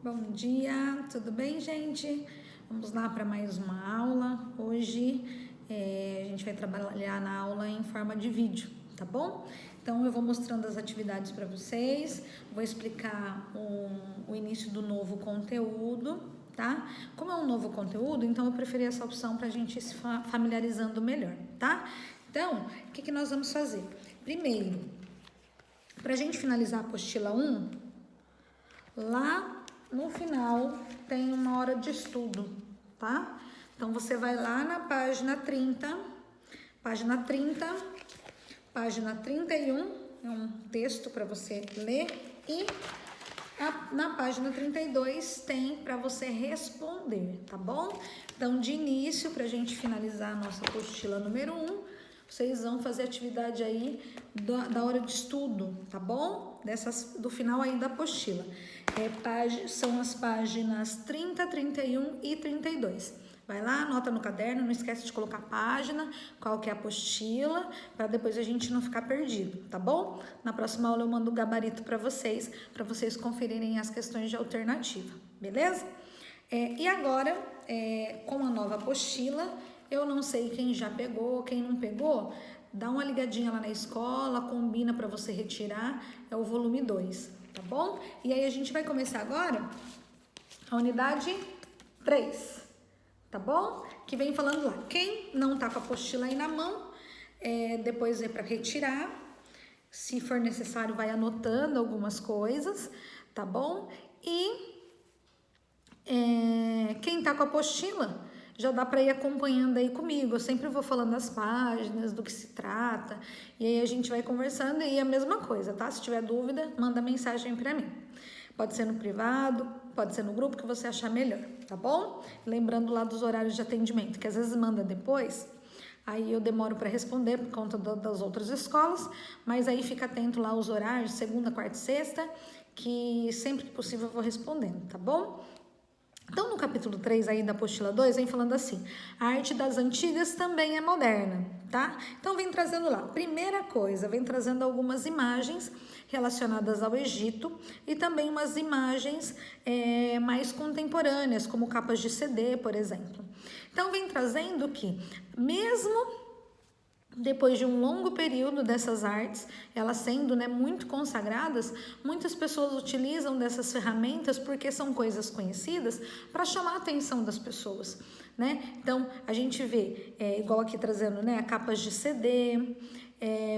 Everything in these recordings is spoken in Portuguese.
Bom dia, tudo bem, gente? Vamos lá para mais uma aula. Hoje a gente vai trabalhar na aula em forma de vídeo, tá bom? Então eu vou mostrando as atividades para vocês, vou explicar o início do novo conteúdo, tá? Como é um novo conteúdo, então eu preferi essa opção para a gente ir se familiarizando melhor, tá? Então, o que nós vamos fazer? Primeiro, para a gente finalizar a apostila 1, lá no final tem uma hora de estudo, tá? Então você vai lá na página 30, página 31, é um texto para você ler, e na página 32 tem para você responder, tá bom? Então, de início, para a gente finalizar a nossa apostila número 1, vocês vão fazer atividade aí da hora de estudo, tá bom? Do final aí da apostila. São as páginas 30, 31 e 32. Vai lá, anota no caderno, não esquece de colocar a página, qual que é a apostila, para depois a gente não ficar perdido, tá bom? Na próxima aula eu mando o gabarito para vocês conferirem as questões de alternativa, beleza? E agora, com a nova apostila, eu não sei quem já pegou, quem não pegou, dá uma ligadinha lá na escola, combina para você retirar, é o volume 2, tá bom? E aí a gente vai começar agora a unidade 3, tá bom? Que vem falando lá, quem não tá com a apostila aí na mão, depois é para retirar, se for necessário vai anotando algumas coisas, tá bom? E quem tá com a apostila, já dá para ir acompanhando aí comigo, eu sempre vou falando as páginas, do que se trata, e aí a gente vai conversando, e a mesma coisa, tá? Se tiver dúvida, manda mensagem para mim. Pode ser no privado, pode ser no grupo que você achar melhor, tá bom? Lembrando lá dos horários de atendimento, que às vezes manda depois, aí eu demoro para responder por conta das outras escolas, mas aí fica atento lá aos horários, segunda, quarta e sexta, que sempre que possível eu vou respondendo, tá bom? Então, no capítulo 3 aí da apostila 2, vem falando assim, a arte das antigas também é moderna, tá? Então, vem trazendo lá, primeira coisa, vem trazendo algumas imagens relacionadas ao Egito e também umas imagens mais contemporâneas, como capas de CD, por exemplo. Então, vem trazendo que, mesmo depois de um longo período dessas artes, elas sendo muito consagradas, muitas pessoas utilizam dessas ferramentas porque são coisas conhecidas para chamar a atenção das pessoas, né? Então, a gente vê, igual aqui trazendo, né, capas de CD,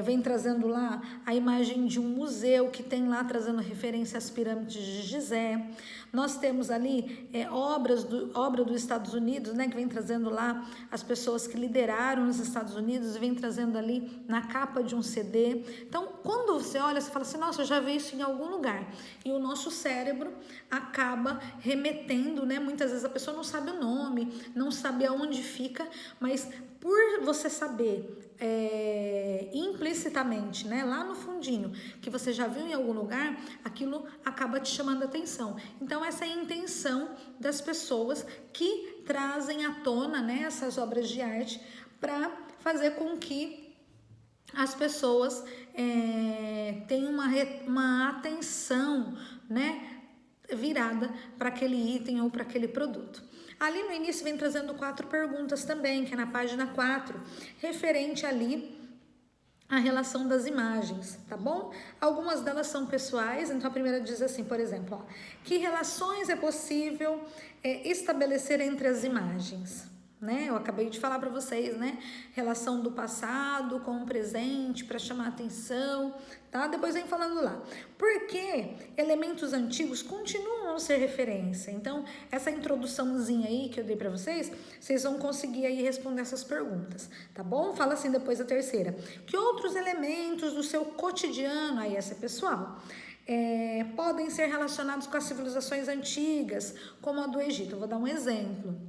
vem trazendo lá a imagem de um museu que tem lá trazendo referência às pirâmides de Gizé. Nós temos ali obra dos Estados Unidos, né, que vem trazendo lá as pessoas que lideraram os Estados Unidos, vem trazendo ali na capa de um CD. Então, quando você olha, você fala assim, nossa, eu já vi isso em algum lugar. E o nosso cérebro acaba remetendo, né? Muitas vezes a pessoa não sabe o nome, não sabe aonde fica, mas por você saber implicitamente, né, lá no fundinho, que você já viu em algum lugar, aquilo acaba te chamando a atenção. Então, essa é a intenção das pessoas que trazem à tona, né, essas obras de arte para fazer com que as pessoas tenham uma atenção, né, virada para aquele item ou para aquele produto. Ali no início vem trazendo 4 perguntas também, que é na página 4, referente ali à relação das imagens, tá bom? Algumas delas são pessoais, então a primeira diz assim, por exemplo, ó, que relações é possível estabelecer entre as imagens? Né? Eu acabei de falar para vocês, né? Relação do passado com o presente para chamar a atenção, tá? Depois vem falando lá. Por que elementos antigos continuam a ser referência? Então, essa introduçãozinha aí que eu dei para vocês vão conseguir aí responder essas perguntas, tá bom? Fala assim depois a terceira. Que outros elementos do seu cotidiano, aí essa é pessoal, podem ser relacionados com as civilizações antigas, como a do Egito? Eu vou dar um exemplo.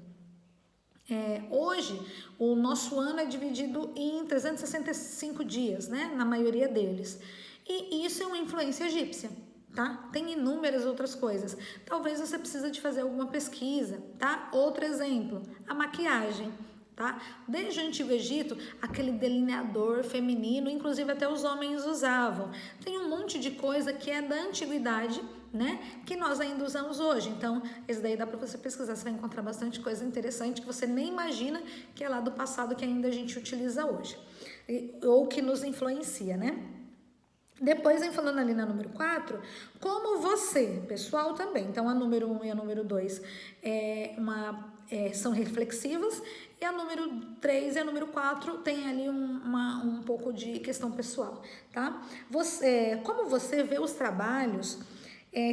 Hoje, o nosso ano é dividido em 365 dias, né? Na maioria deles. E isso é uma influência egípcia, tá? Tem inúmeras outras coisas. Talvez você precise de fazer alguma pesquisa, tá? Outro exemplo, a maquiagem, tá? Desde o Antigo Egito, aquele delineador feminino, inclusive até os homens usavam. Tem um monte de coisa que é da antiguidade, né, que nós ainda usamos hoje. Então, esse daí dá para você pesquisar, você vai encontrar bastante coisa interessante que você nem imagina que é lá do passado que ainda a gente utiliza hoje, ou que nos influencia, né? Depois, vem falando ali na número 4, como você, pessoal também. Então, a número 1 e a número 2 são reflexivas, e a número 3 e a número 4 tem ali um pouco de questão pessoal, tá? Como você vê os trabalhos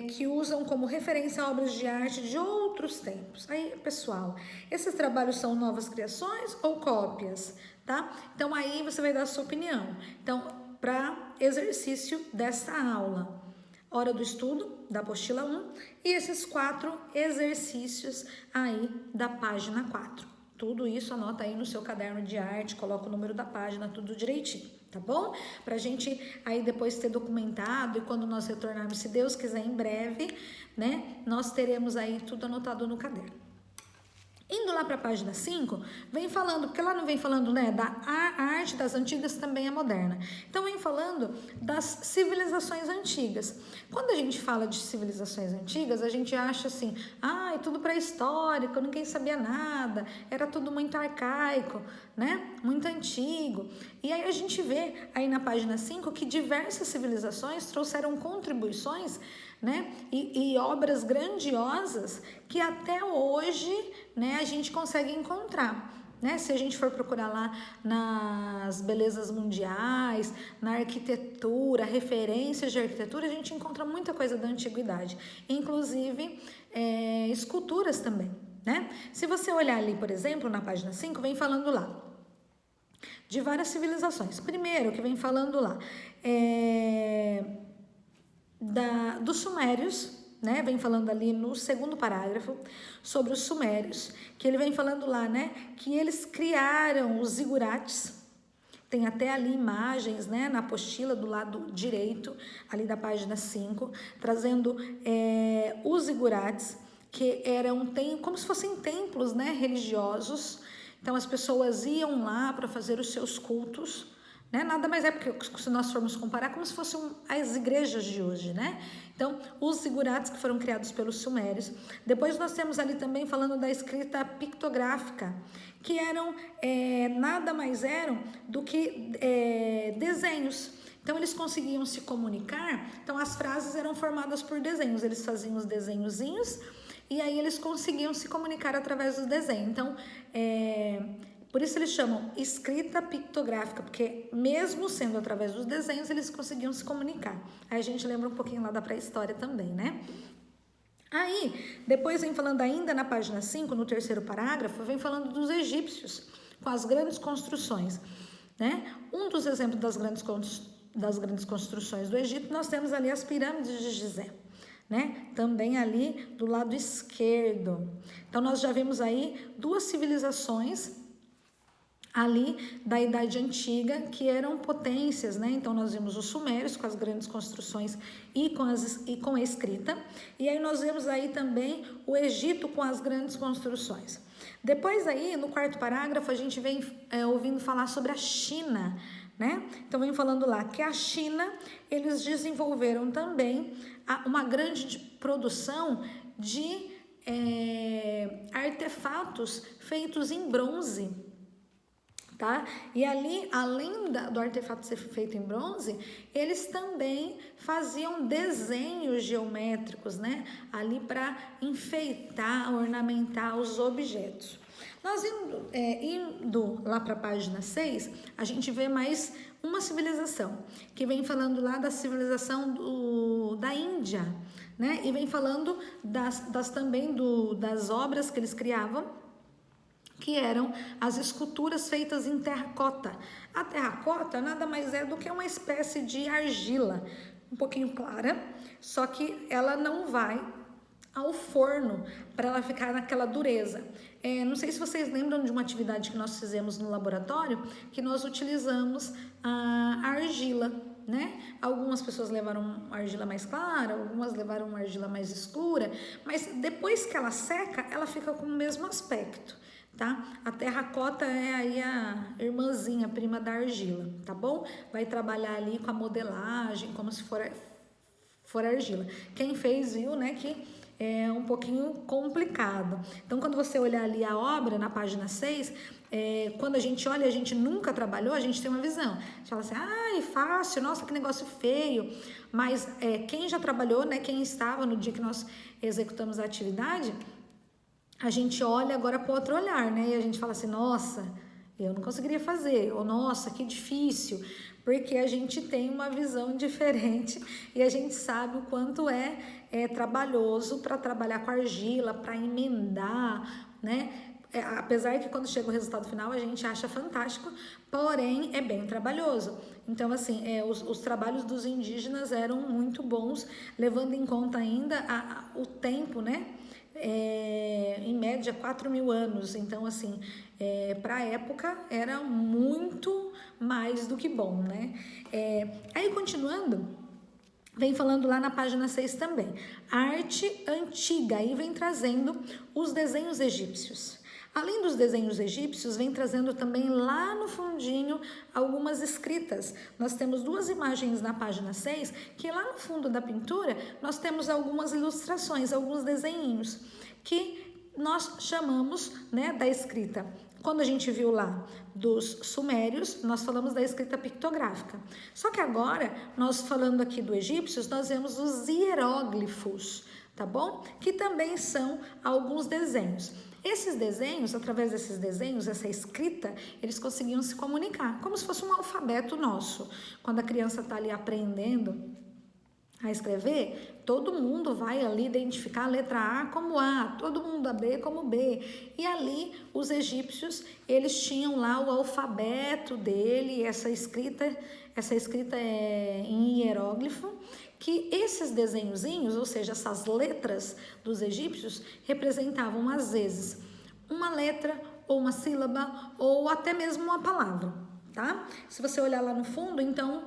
que usam como referência obras de arte de outros tempos? Aí, pessoal, esses trabalhos são novas criações ou cópias, tá? Então, aí você vai dar a sua opinião. Então, para exercício dessa aula, hora do estudo, da apostila 1, e esses 4 exercícios aí da página 4. Tudo isso anota aí no seu caderno de arte, coloca o número da página, tudo direitinho, tá bom? Pra gente aí depois ter documentado, e quando nós retornarmos, se Deus quiser, em breve, né, nós teremos aí tudo anotado no caderno. Indo lá para a página 5, vem falando, porque lá não vem falando, né, da arte das antigas também é moderna. Então, vem falando das civilizações antigas. Quando a gente fala de civilizações antigas, a gente acha assim, é tudo pré-histórico, ninguém sabia nada, era tudo muito arcaico, né, muito antigo. E aí a gente vê aí na página 5 que diversas civilizações trouxeram contribuições, né, e obras grandiosas que até hoje, né, a gente consegue encontrar, né? Se a gente for procurar lá nas belezas mundiais, na arquitetura, referências de arquitetura, a gente encontra muita coisa da antiguidade, inclusive esculturas também, né? Se você olhar ali, por exemplo, na página 5, vem falando lá de várias civilizações. Primeiro, que vem falando lá dos sumérios, né? Vem falando ali no segundo parágrafo sobre os sumérios, que ele vem falando lá, né, que eles criaram os zigurates. Tem até ali imagens, né, na apostila do lado direito, ali da página 5, trazendo os zigurates, que eram como se fossem templos, né, religiosos. Então as pessoas iam lá para fazer os seus cultos, né? Nada mais é porque, se nós formos comparar, como se fossem as igrejas de hoje, né? Então, os zigurates que foram criados pelos sumérios. Depois nós temos ali também falando da escrita pictográfica, que eram, nada mais eram do que desenhos. Então, eles conseguiam se comunicar, então as frases eram formadas por desenhos, eles faziam os desenhozinhos, e aí eles conseguiam se comunicar através dos desenhos. Então, por isso eles chamam escrita pictográfica, porque mesmo sendo através dos desenhos, eles conseguiam se comunicar. Aí a gente lembra um pouquinho lá da pré-história também, né? Aí, depois vem falando ainda na página 5, no terceiro parágrafo, vem falando dos egípcios, com as grandes construções, né? Um dos exemplos das grandes construções do Egito, nós temos ali as pirâmides de Gizé, né? Também ali do lado esquerdo. Então, nós já vimos aí 2 civilizações ali da Idade Antiga, que eram potências, né? Então, nós vimos os sumérios com as grandes construções e com a escrita, e aí nós vemos aí também o Egito com as grandes construções. Depois aí, no quarto parágrafo, a gente vem ouvindo falar sobre a China, né? Então, vem falando lá que a China, eles desenvolveram também uma grande produção de artefatos feitos em bronze, tá? E ali, além do artefato ser feito em bronze, eles também faziam desenhos geométricos, né? Ali para enfeitar, ornamentar os objetos. Nós indo lá para a página 6, a gente vê mais uma civilização, que vem falando lá da civilização da Índia, né? E vem falando também das obras que eles criavam, que eram as esculturas feitas em terracota. A terracota nada mais é do que uma espécie de argila, um pouquinho clara, só que ela não vai ao forno para ela ficar naquela dureza. Não sei se vocês lembram de uma atividade que nós fizemos no laboratório, que nós utilizamos a argila, né? Algumas pessoas levaram uma argila mais clara, algumas levaram uma argila mais escura, mas depois que ela seca, ela fica com o mesmo aspecto, tá? A terracota é aí a irmãzinha, prima da argila, tá bom? Vai trabalhar ali com a modelagem, como se for argila. Quem fez viu, né, que é um pouquinho complicado. Então, quando você olhar ali a obra, na página 6, quando a gente olha, a gente nunca trabalhou, a gente tem uma visão. A gente fala assim, ai, fácil, nossa, que negócio feio. Mas quem já trabalhou, né, quem estava no dia que nós executamos a atividade, a gente olha agora com outro olhar, né? E a gente fala assim, nossa, eu não conseguiria fazer. Ou, nossa, que difícil. Porque a gente tem uma visão diferente e a gente sabe o quanto é trabalhoso para trabalhar com argila, para emendar, né? Apesar que quando chega o resultado final a gente acha fantástico, porém é bem trabalhoso. Então, assim, os trabalhos dos indígenas eram muito bons, levando em conta ainda o tempo, né? Em média 4.000 anos. Então, assim, para a época era muito mais do que bom, né? Aí, continuando, vem falando lá na página 6 também, arte antiga, aí vem trazendo os desenhos egípcios. Além dos desenhos egípcios, vem trazendo também lá no fundinho algumas escritas. Nós temos 2 imagens na página 6, que lá no fundo da pintura nós temos algumas ilustrações, alguns desenhinhos, que nós chamamos, né, da escrita. Quando a gente viu lá dos sumérios, nós falamos da escrita pictográfica. Só que agora, nós falando aqui do egípcios, nós vemos os hieróglifos, tá bom? Que também são alguns desenhos. Esses desenhos, através desses desenhos, essa escrita, eles conseguiam se comunicar, como se fosse um alfabeto nosso. Quando a criança está ali aprendendo a escrever, todo mundo vai ali identificar a letra A como A, todo mundo a B como B. E ali, os egípcios, eles tinham lá o alfabeto dele, essa escrita é em hieróglifo, que esses desenhozinhos, ou seja, essas letras dos egípcios, representavam às vezes uma letra ou uma sílaba ou até mesmo uma palavra, tá? Se você olhar lá no fundo, então,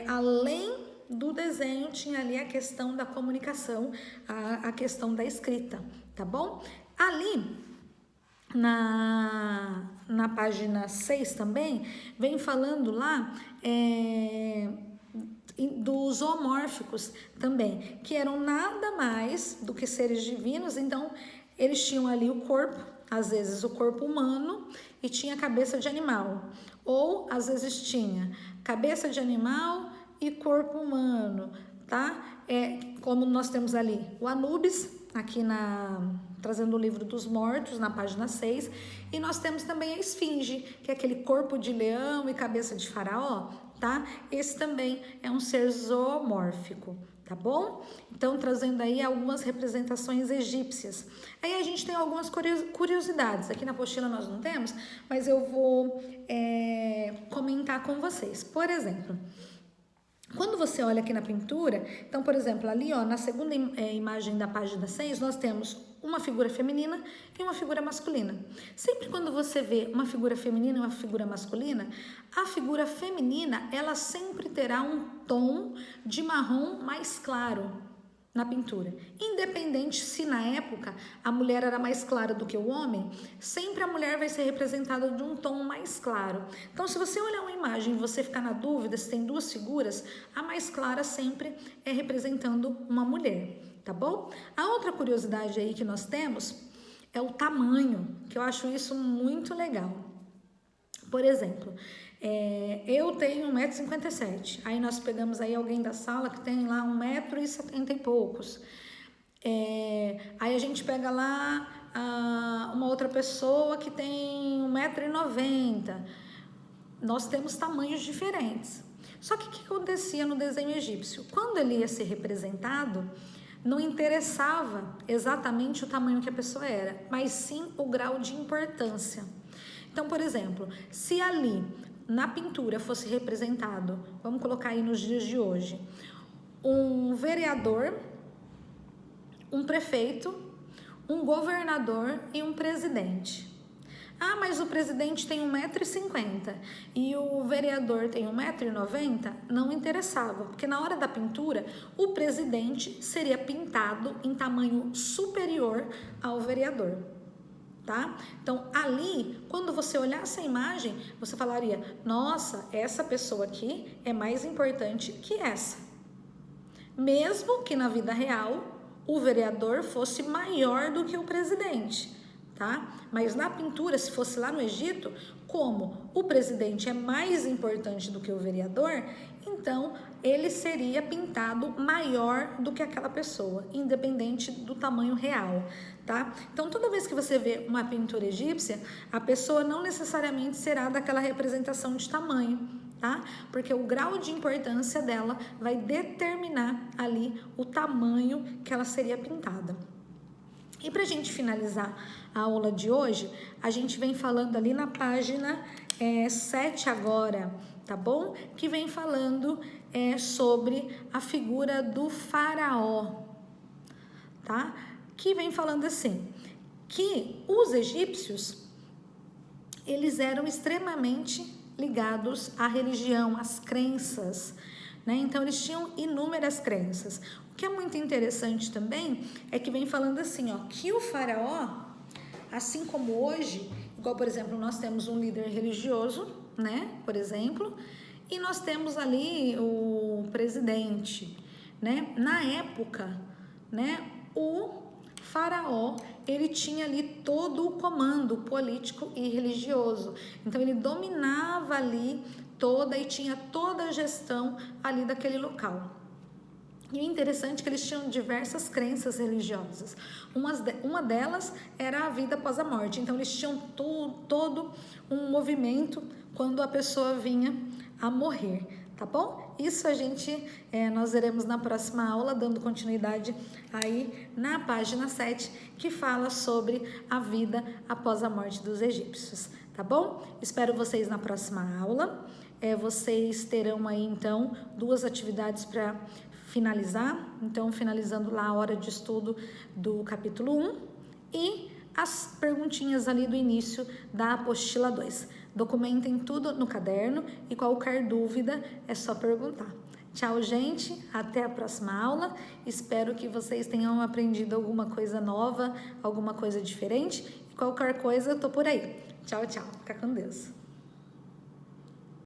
além do desenho, tinha ali a questão da comunicação, a questão da escrita, tá bom? Ali, na página 6 também, vem falando lá dos zoomórficos também, que eram nada mais do que seres divinos. Então, eles tinham ali o corpo, às vezes o corpo humano, e tinha cabeça de animal, ou às vezes tinha cabeça de animal e corpo humano, tá? Como nós temos ali o Anubis, aqui trazendo o livro dos mortos, na página 6, e nós temos também a esfinge, que é aquele corpo de leão e cabeça de faraó, tá? Esse também é um ser zoomórfico, tá bom? Então, trazendo aí algumas representações egípcias. Aí a gente tem algumas curiosidades, aqui na apostila nós não temos, mas eu vou comentar com vocês. Por exemplo, quando você olha aqui na pintura, então, por exemplo, ali, ó, na segunda imagem da página 6, nós temos uma figura feminina e uma figura masculina. Sempre quando você vê uma figura feminina e uma figura masculina, a figura feminina, ela sempre terá um tom de marrom mais claro na pintura. Independente se na época a mulher era mais clara do que o homem, sempre a mulher vai ser representada de um tom mais claro. Então, se você olhar uma imagem e você ficar na dúvida se tem 2 figuras, a mais clara sempre é representando uma mulher, tá bom? A outra curiosidade aí que nós temos é o tamanho, que eu acho isso muito legal. Por exemplo, eu tenho 1,57 m, aí nós pegamos aí alguém da sala que tem lá 1,70 m e poucos. Aí a gente pega lá uma outra pessoa que tem 1,90 m. Nós temos tamanhos diferentes. Só que o que acontecia no desenho egípcio? Quando ele ia ser representado, não interessava exatamente o tamanho que a pessoa era, mas sim o grau de importância. Então, por exemplo, se ali na pintura fosse representado, vamos colocar aí nos dias de hoje, um vereador, um prefeito, um governador e um presidente. Ah, mas o presidente tem 1,50 m e o vereador tem 1,90 m, não interessava, porque na hora da pintura, o presidente seria pintado em tamanho superior ao vereador, tá? Então, ali, quando você olhar essa imagem, você falaria, nossa, essa pessoa aqui é mais importante que essa. mesmo que na vida real o vereador fosse maior do que o presidente, tá? Mas na pintura, se fosse lá no Egito, como o presidente é mais importante do que o vereador, então ele seria pintado maior do que aquela pessoa, independente do tamanho real, tá? Então toda vez que você vê uma pintura egípcia, a pessoa não necessariamente será daquela representação de tamanho, tá? Porque o grau de importância dela vai determinar ali o tamanho que ela seria pintada. E para a gente finalizar a aula de hoje, a gente vem falando ali na página 7 agora, tá bom? Que vem falando sobre a figura do faraó, tá? Que vem falando assim, que os egípcios, eles eram extremamente ligados à religião, às crenças, né? Então eles tinham inúmeras crenças. O que é muito interessante também é que vem falando assim, ó, que o faraó, assim como hoje, igual por exemplo, nós temos um líder religioso, né? Por exemplo, e nós temos ali o presidente, né? Na época, né? O faraó, ele tinha ali todo o comando político e religioso. Então ele dominava ali toda e tinha toda a gestão ali daquele local. E o interessante é que eles tinham diversas crenças religiosas. Uma delas era a vida após a morte. Então eles tinham todo um movimento quando a pessoa vinha a morrer, tá bom? Isso nós veremos na próxima aula, dando continuidade aí na página 7, que fala sobre a vida após a morte dos egípcios, tá bom? Espero vocês na próxima aula. Vocês terão aí, então, 2 atividades para finalizar. Então, finalizando lá a hora de estudo do capítulo 1 e as perguntinhas ali do início da apostila 2. Documentem tudo no caderno e qualquer dúvida é só perguntar. Tchau, gente. Até a próxima aula. Espero que vocês tenham aprendido alguma coisa nova, alguma coisa diferente. E qualquer coisa, eu tô por aí. Tchau, tchau. Fica com Deus.